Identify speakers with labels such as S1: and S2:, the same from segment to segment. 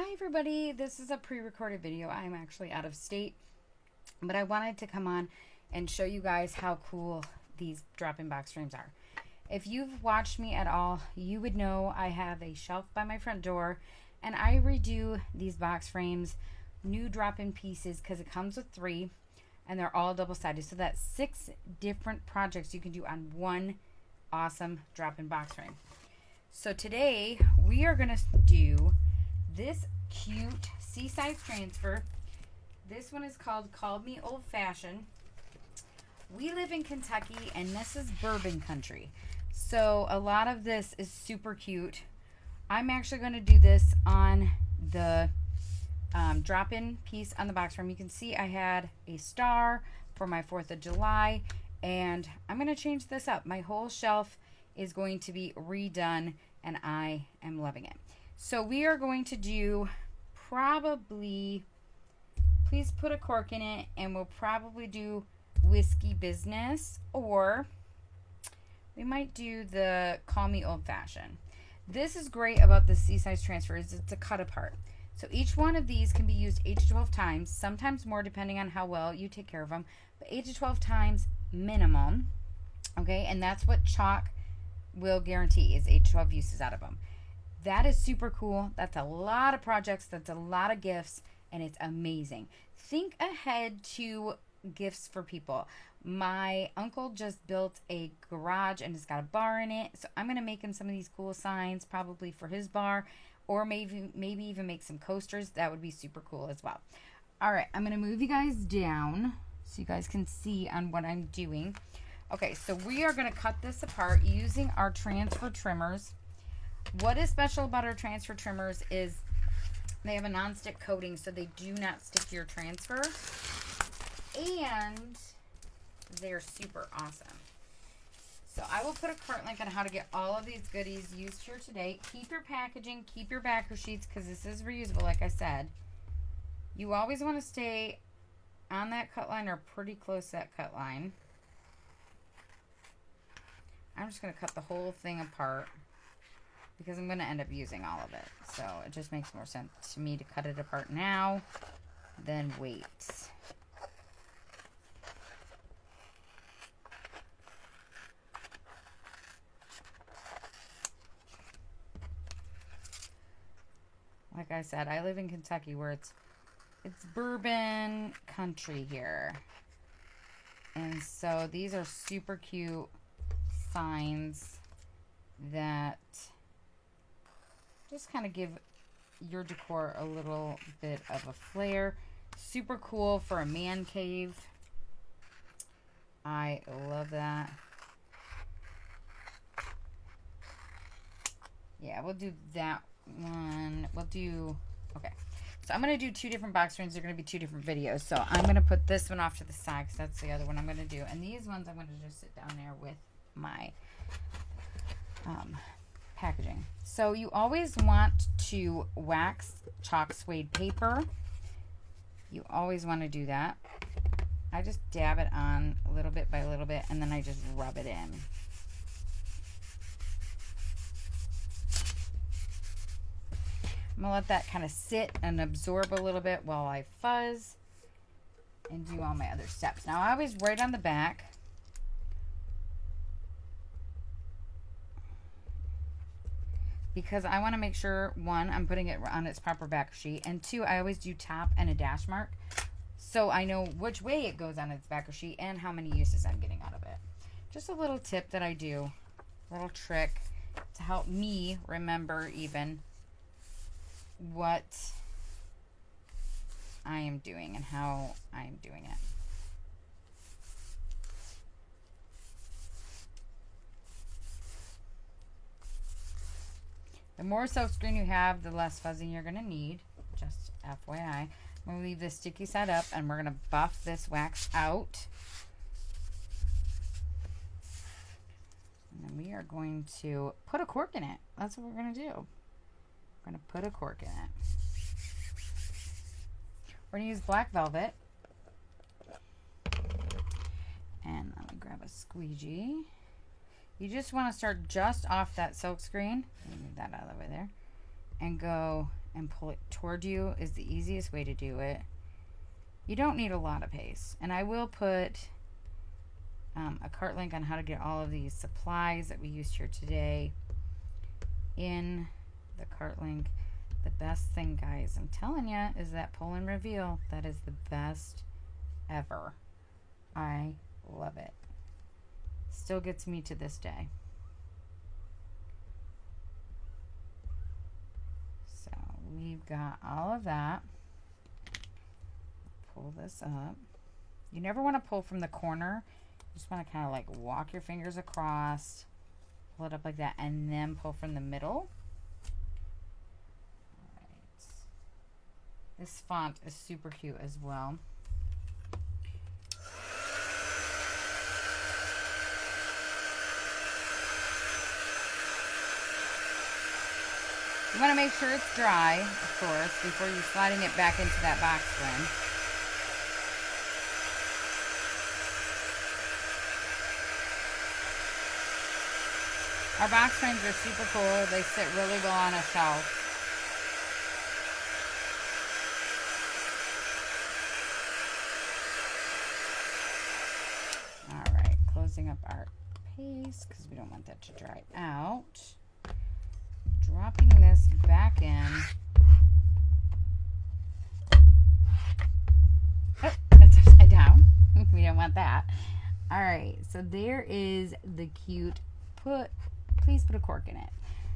S1: Hi everybody, this is a pre-recorded video. I'm actually out of state, but I wanted to come on and show you guys how cool these drop-in box frames are. If you've watched me at all, you would know I have a shelf by my front door and I redo these box frames, new drop-in pieces, because it comes with 3 and they're all double-sided. So that's 6 different projects you can do on one awesome drop-in box frame. So today we are going to do this cute seaside transfer. This one is called Call Me Old Fashioned. We live in Kentucky and this is bourbon country. So a lot of this is super cute. I'm actually going to do this on the drop-in piece on the box frame. You can see I had a star for my 4th of July and I'm going to change this up. My whole shelf is going to be redone and I am loving it. So we are going to do probably, please put a cork in it, and we'll probably do Whiskey Business, or we might do the Call Me Old Fashioned. This is great about the Seaside Transfer is it's a cut apart. So each one of these can be used 8 to 12 times, sometimes more depending on how well you take care of them, but 8 to 12 times minimum, okay? And that's what chalk will guarantee is 8 to 12 uses out of them. That is super cool. That's a lot of projects. That's a lot of gifts. And it's amazing. Think ahead to gifts for people. My uncle just built a garage and it's got a bar in it. So I'm going to make him some of these cool signs probably for his bar. Or maybe even make some coasters. That would be super cool as well. All right. I'm going to move you guys down so you guys can see on what I'm doing. Okay. So we are going to cut this apart using our transfer trimmers. What is special about our transfer trimmers is they have a non-stick coating, so they do not stick to your transfer, and they're super awesome. So I will put a cart link on how to get all of these goodies used here today. Keep your packaging, keep your backer sheets, because this is reusable, like I said. You always want to stay on that cut line or pretty close to that cut line. I'm just going to cut the whole thing apart, because I'm going to end up using all of it. So it just makes more sense to me to cut it apart now than wait. Like I said, I live in Kentucky where it's bourbon country here. And so these are super cute signs that just kind of give your decor a little bit of a flair. Super cool for a man cave. I love that. Yeah, we'll do that one. We'll do, okay. So I'm going to do 2 different box frames. They're going to be 2 different videos. So I'm going to put this one off to the side because that's the other one I'm going to do. And these ones I'm going to just sit down there with my packaging. So you always want to wax chalk suede paper. You always want to do that. I just dab it on a little bit by little bit and then I just rub it in. I'm going to let that kind of sit and absorb a little bit while I fuzz and do all my other steps. Now I always write on the back because I want to make sure, 1, I'm putting it on its proper back sheet, and 2, I always do top and a dash mark so I know which way it goes on its backer sheet and how many uses I'm getting out of it. Just a little tip that I do, a little trick to help me remember even what I am doing and how I'm doing it. The more silkscreen you have, the less fuzzing you're going to need. Just FYI. I'm going to leave this sticky side up and we're going to buff this wax out. And then we are going to put a cork in it. That's what we're going to do. We're going to put a cork in it. We're going to use black velvet. And let me grab a squeegee. You just want to start just off that silk screen. Move that out of the way there. And go and pull it toward you is the easiest way to do it. You don't need a lot of paste. And I will put a cart link on how to get all of these supplies that we used here today in the cart link. The best thing, guys, I'm telling you, is that pull and reveal. That is the best ever. I love it. Still gets me to this day. So we've got all of that. Pull this up. You never want to pull from the corner. You just want to kind of like walk your fingers across, pull it up like that, and then pull from the middle. All right. This font is super cute as well. You want to make sure it's dry, of course, before you're sliding it back into that box frame. Our box frames are super cool. They sit really well on a shelf. All right, closing up our paste because we don't want that to dry out. Dropping this back in. Oh, that's upside down. We don't want that. All right, so there is the cute please put a cork in it.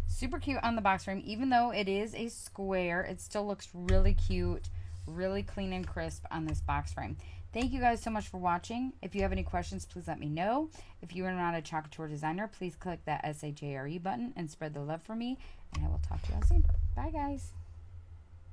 S1: Super cute on the box frame. Even though it is a square, it still looks really cute, really clean and crisp on this box frame. Thank you guys so much for watching. If you have any questions, please let me know. If you are not a Couture designer, please click that SHARE button and spread the love for me. And I will talk to you all soon. Bye, guys.